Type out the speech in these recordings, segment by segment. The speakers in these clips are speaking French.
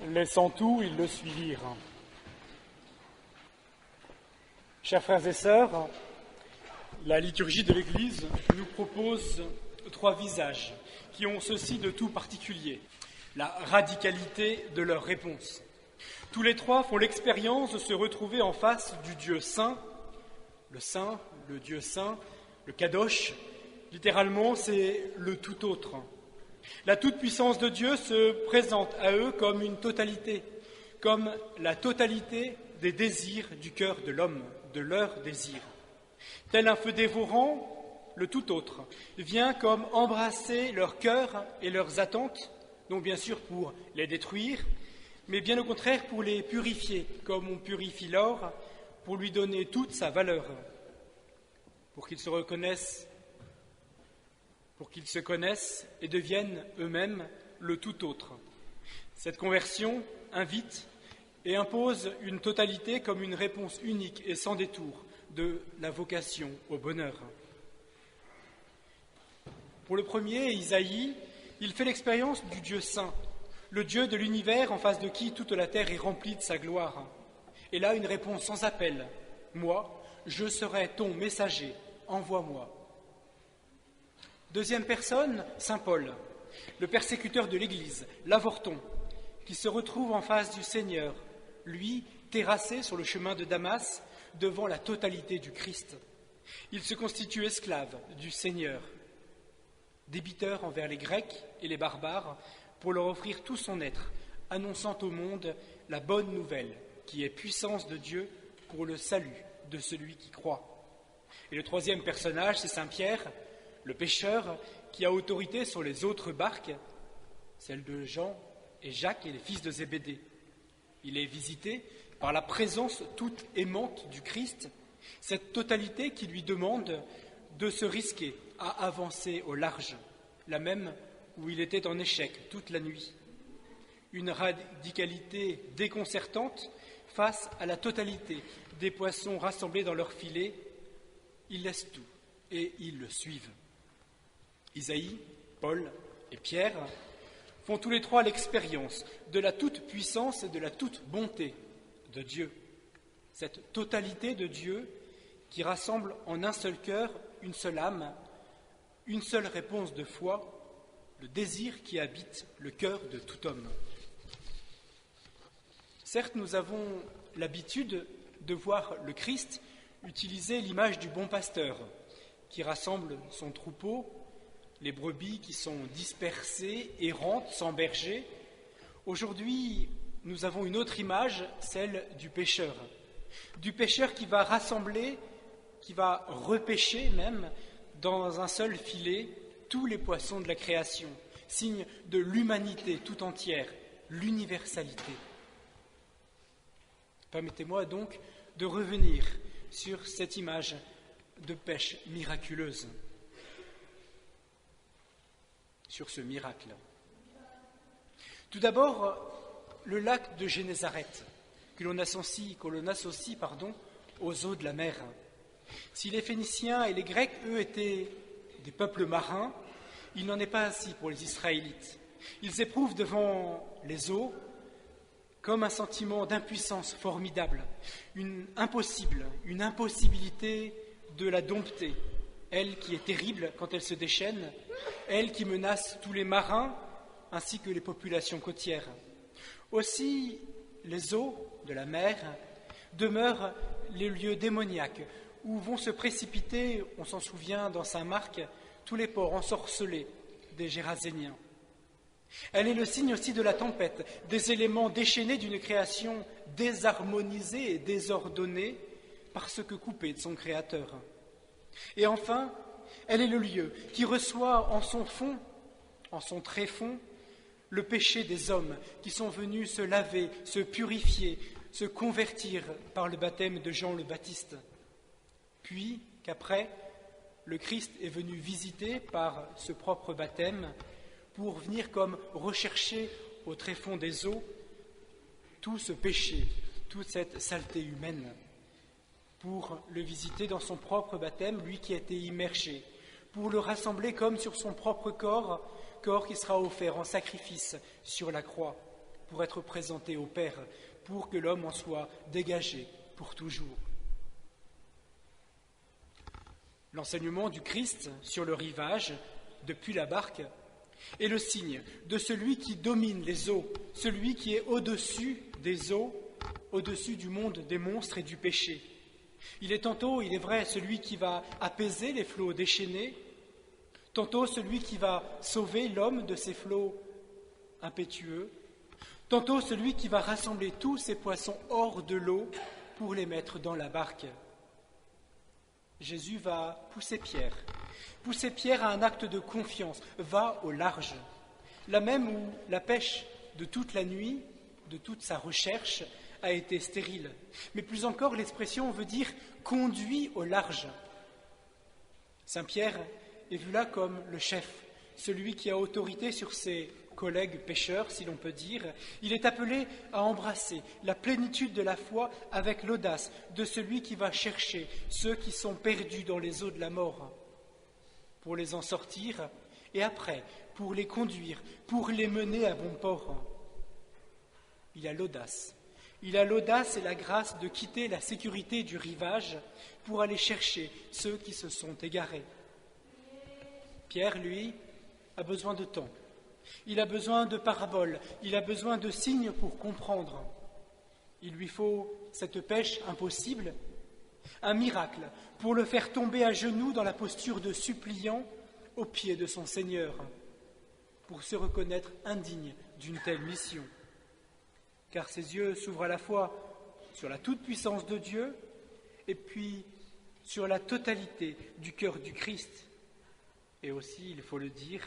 Laissant tout, ils le suivirent. Chers frères et sœurs, la liturgie de l'Église nous propose 3 visages qui ont ceci de tout particulier, la radicalité de leur réponse. Tous les 3 font l'expérience de se retrouver en face du Dieu saint, le Dieu saint, le Kadosh. Littéralement, c'est le tout autre. La toute-puissance de Dieu se présente à eux comme une totalité, comme la totalité des désirs du cœur de l'homme, de leurs désirs. Tel un feu dévorant, le tout autre vient comme embrasser leur cœur et leurs attentes, non bien sûr pour les détruire, mais bien au contraire pour les purifier, comme on purifie l'or, pour lui donner toute sa valeur, pour qu'ils se connaissent et deviennent eux-mêmes le tout autre. Cette conversion invite et impose une totalité comme une réponse unique et sans détour de la vocation au bonheur. Pour le premier, Isaïe, il fait l'expérience du Dieu saint, le Dieu de l'univers en face de qui toute la terre est remplie de sa gloire. Et là, une réponse sans appel. Moi, je serai ton messager, envoie-moi. Deuxième personne, saint Paul, le persécuteur de l'Église, l'avorton, qui se retrouve en face du Seigneur, lui, terrassé sur le chemin de Damas, devant la totalité du Christ. Il se constitue esclave du Seigneur, débiteur envers les Grecs et les barbares, pour leur offrir tout son être, annonçant au monde la bonne nouvelle, qui est puissance de Dieu pour le salut de celui qui croit. Et le troisième personnage, c'est saint Pierre, le pêcheur qui a autorité sur les autres barques, celles de Jean et Jacques et les fils de Zébédée. Il est visité par la présence toute aimante du Christ, cette totalité qui lui demande de se risquer à avancer au large, la même où il était en échec toute la nuit. Une radicalité déconcertante face à la totalité des poissons rassemblés dans leur filet. Ils laissent tout et ils le suivent. Isaïe, Paul et Pierre font tous les 3 l'expérience de la toute-puissance et de la toute-bonté de Dieu. Cette totalité de Dieu qui rassemble en un seul cœur, une seule âme, une seule réponse de foi, le désir qui habite le cœur de tout homme. Certes, nous avons l'habitude de voir le Christ utiliser l'image du bon pasteur qui rassemble son troupeau, les brebis qui sont dispersées, errantes, sans berger. Aujourd'hui, nous avons une autre image, celle du pêcheur qui va rassembler, qui va repêcher même dans un seul filet tous les poissons de la création, signe de l'humanité tout entière, l'universalité. Permettez-moi donc de revenir sur cette image de pêche miraculeuse, sur ce miracle. Tout d'abord, le lac de Génézareth, que l'on associe aux eaux de la mer. Si les Phéniciens et les Grecs, eux, étaient des peuples marins, il n'en est pas ainsi pour les Israélites. Ils éprouvent devant les eaux comme un sentiment d'impuissance formidable, une impossibilité de la dompter, elle qui est terrible quand elle se déchaîne, elle qui menace tous les marins ainsi que les populations côtières. Aussi, les eaux de la mer demeurent les lieux démoniaques où vont se précipiter, on s'en souvient dans Saint-Marc, tous les porcs ensorcelés des Géraséniens. Elle est le signe aussi de la tempête, des éléments déchaînés d'une création désharmonisée et désordonnée parce que coupée de son Créateur. Et enfin, elle est le lieu qui reçoit en son fond, en son tréfonds, le péché des hommes qui sont venus se laver, se purifier, se convertir par le baptême de Jean le Baptiste. Puis qu'après, le Christ est venu visiter par ce propre baptême pour venir comme rechercher au tréfonds des eaux tout ce péché, toute cette saleté humaine, pour le visiter dans son propre baptême, lui qui a été immergé, pour le rassembler comme sur son propre corps qui sera offert en sacrifice sur la croix, pour être présenté au Père, pour que l'homme en soit dégagé pour toujours. L'enseignement du Christ sur le rivage, depuis la barque, est le signe de celui qui domine les eaux, celui qui est au-dessus des eaux, au-dessus du monde des monstres et du péché. Il est tantôt, il est vrai, celui qui va apaiser les flots déchaînés, tantôt celui qui va sauver l'homme de ces flots impétueux, tantôt celui qui va rassembler tous ces poissons hors de l'eau pour les mettre dans la barque. Jésus va pousser Pierre à un acte de confiance, va au large, là même où la pêche de toute la nuit, de toute sa recherche, a été stérile. Mais plus encore, l'expression veut dire « conduit au large ». Saint Pierre est vu là comme le chef, celui qui a autorité sur ses collègues pêcheurs, si l'on peut dire. Il est appelé à embrasser la plénitude de la foi avec l'audace de celui qui va chercher ceux qui sont perdus dans les eaux de la mort, pour les en sortir, et après, pour les conduire, pour les mener à bon port. Il a l'audace. Il a l'audace et la grâce de quitter la sécurité du rivage pour aller chercher ceux qui se sont égarés. Pierre, lui, a besoin de temps. Il a besoin de paraboles, il a besoin de signes pour comprendre. Il lui faut cette pêche impossible, un miracle pour le faire tomber à genoux dans la posture de suppliant aux pieds de son Seigneur, pour se reconnaître indigne d'une telle mission. Car ses yeux s'ouvrent à la fois sur la toute-puissance de Dieu et puis sur la totalité du cœur du Christ. Et aussi, il faut le dire,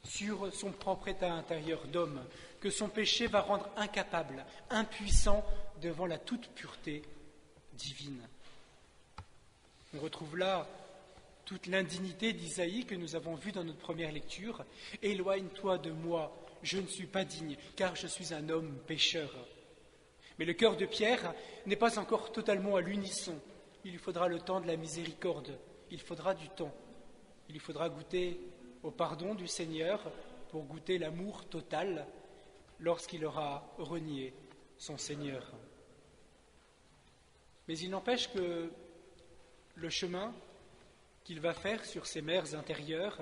sur son propre état intérieur d'homme, que son péché va rendre incapable, impuissant devant la toute-pureté divine. On retrouve là toute l'indignité d'Isaïe que nous avons vue dans notre première lecture. « Éloigne-toi de moi, je ne suis pas digne, car je suis un homme pécheur. » Mais le cœur de Pierre n'est pas encore totalement à l'unisson. Il lui faudra le temps de la miséricorde, il faudra du temps. Il lui faudra goûter au pardon du Seigneur pour goûter l'amour total lorsqu'il aura renié son Seigneur. Mais il n'empêche que le chemin qu'il va faire sur ces mers intérieures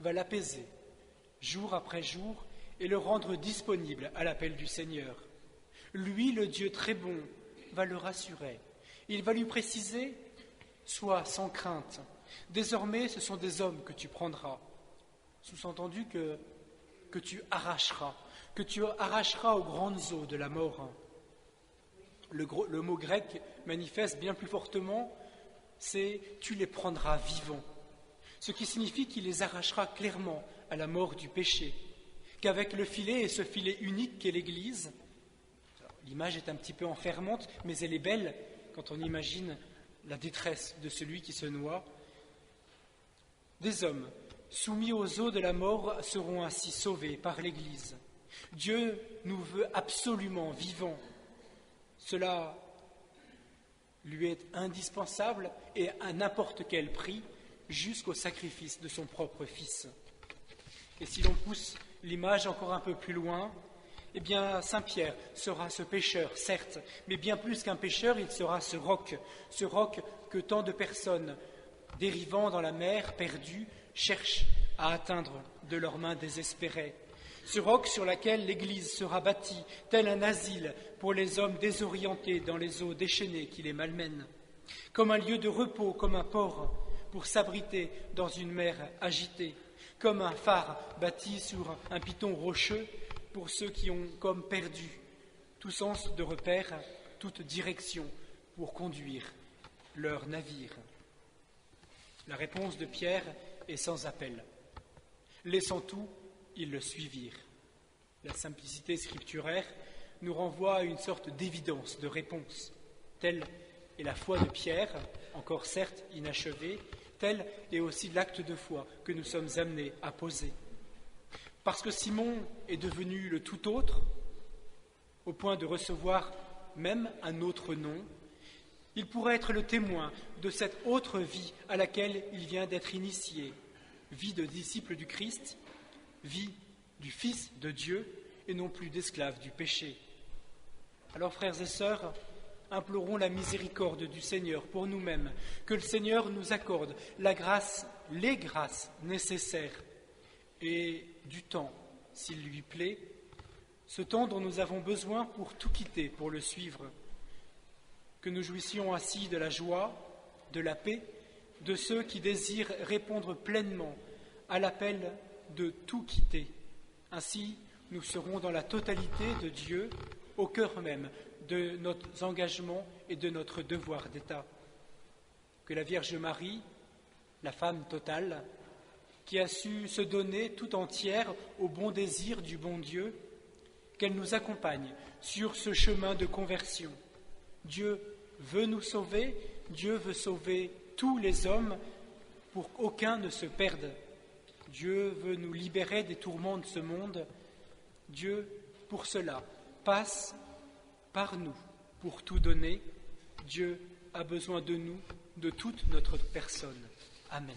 va l'apaiser jour après jour et le rendre disponible à l'appel du Seigneur. Lui, le Dieu très bon, va le rassurer. Il va lui préciser « Sois sans crainte, désormais ce sont des hommes que tu prendras ». Sous-entendu que tu arracheras aux grandes eaux de la mort. Le mot grec manifeste bien plus fortement, c'est « tu les prendras vivants », ce qui signifie qu'il les arrachera clairement à la mort du péché, qu'avec le filet et ce filet unique qu'est l'Église, l'image est un petit peu enfermante, mais elle est belle quand on imagine la détresse de celui qui se noie. Des hommes soumis aux eaux de la mort seront ainsi sauvés par l'Église. Dieu nous veut absolument vivants. Cela lui est indispensable et à n'importe quel prix, jusqu'au sacrifice de son propre Fils. Et si l'on pousse l'image encore un peu plus loin, eh bien, Saint Pierre sera ce pécheur, certes, mais bien plus qu'un pécheur, il sera ce roc que tant de personnes dérivant dans la mer, perdues, cherchent à atteindre de leurs mains désespérées. Ce roc sur lequel l'Église sera bâtie, tel un asile pour les hommes désorientés dans les eaux déchaînées qui les malmènent, comme un lieu de repos, comme un port pour s'abriter dans une mer agitée, comme un phare bâti sur un piton rocheux pour ceux qui ont comme perdu tout sens de repère, toute direction pour conduire leur navire. La réponse de Pierre est sans appel. Laissant tout, ils le suivirent. La simplicité scripturaire nous renvoie à une sorte d'évidence de réponse. Telle est la foi de Pierre, encore certes inachevée, tel est aussi l'acte de foi que nous sommes amenés à poser. Parce que Simon est devenu le tout autre, au point de recevoir même un autre nom, il pourrait être le témoin de cette autre vie à laquelle il vient d'être initié, vie de disciple du Christ, vie du Fils de Dieu, et non plus d'esclaves du péché. Alors, frères et sœurs, implorons la miséricorde du Seigneur pour nous-mêmes, que le Seigneur nous accorde la grâce, les grâces nécessaires et du temps, s'il lui plaît, ce temps dont nous avons besoin pour tout quitter, pour le suivre, que nous jouissions ainsi de la joie, de la paix, de ceux qui désirent répondre pleinement à l'appel de tout quitter. Ainsi, nous serons dans la totalité de Dieu, au cœur même de nos engagements et de notre devoir d'État. Que la Vierge Marie, la femme totale, qui a su se donner tout entière au bon désir du bon Dieu, qu'elle nous accompagne sur ce chemin de conversion. Dieu veut nous sauver, Dieu veut sauver tous les hommes pour qu'aucun ne se perde. Dieu veut nous libérer des tourments de ce monde. Dieu, pour cela, passe par nous pour tout donner. Dieu a besoin de nous, de toute notre personne. Amen.